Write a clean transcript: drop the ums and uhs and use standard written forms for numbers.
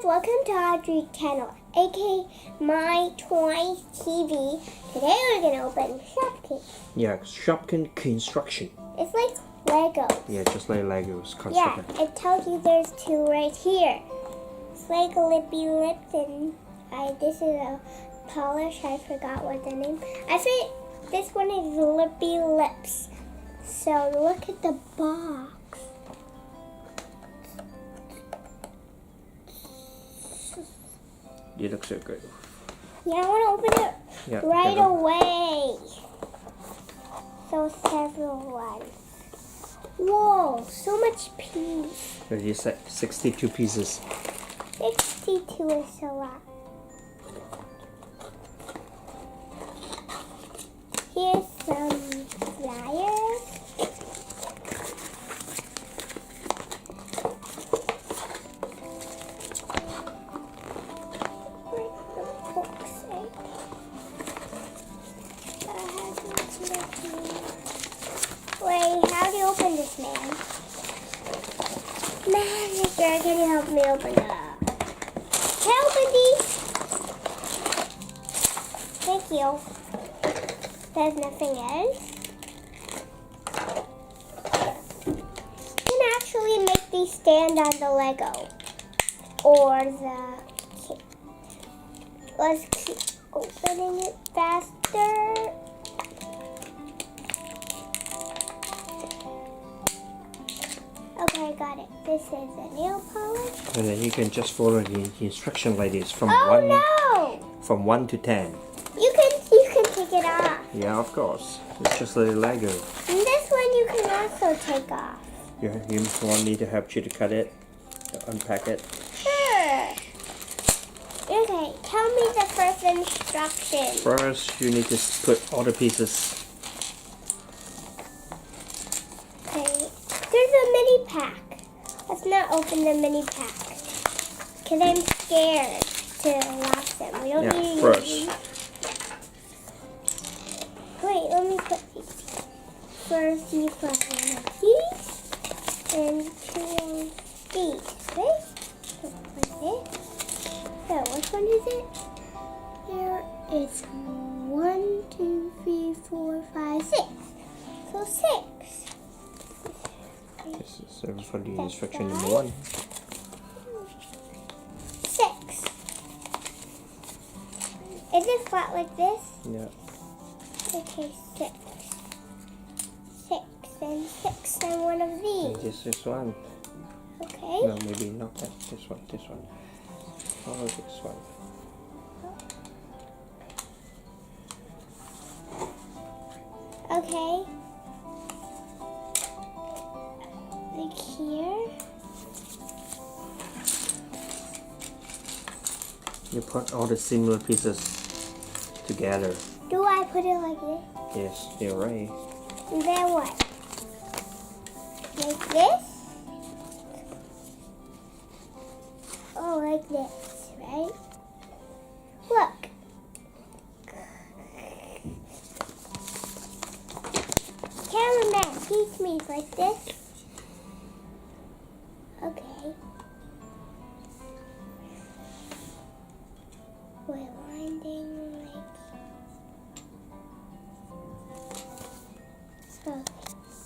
welcome to Audrey's channel, aka myToyS TV. Today we're gonna open Shopkins. Yeah, Shopkins Kinstructions. It's like Legos. Yeah, just like Legos. Yeah, it tells you there's two right here. It's like lippy lips, and this is a polish. I forgot what the name. I think this one is lippy lips. So look at the box. You look so good. Yeah, I want to open it right away. So several ones. Whoa, so much piece. You said 62 pieces. 62 is a lot. Here's some flyers. Wait, how do you open this, man? Magic girl, can you help me open it up? Can I open these? Thank you. There's nothing else. You can actually make these stand on the Lego. Or the... Let's keep opening it faster. Okay, got it. This is a nail polish. And then you can just follow the instruction like this from from 1 to 10. You can take it off. Yeah, of course. It's just like Lego. And this one you can also take off. Yeah, you want me to help you to cut it, to unpack it? Sure. Okay, tell me the first instruction. First, you need to put all the pieces. Okay, there's a mini pack. Let's not open the mini pack because I'm scared to lock them. We don't need first. these. Wait, let me put these. First, you put one of these and two of these. Right? So like this. So which one is it? There is 1, 2, 3, 4, 5, 6. So 6. This is for the instruction number 1. 6. Is it flat like this? Yeah. Okay, 6. 6 and 6 and one of these. And this is one. Okay. No, maybe not that. This one. This one. Follow this one. Okay. Like here. You put all the similar pieces together. Do I put it like this? Yes, you're right. And then what? Like this? Oh, like this, right? Look. Cameraman, teach me like this.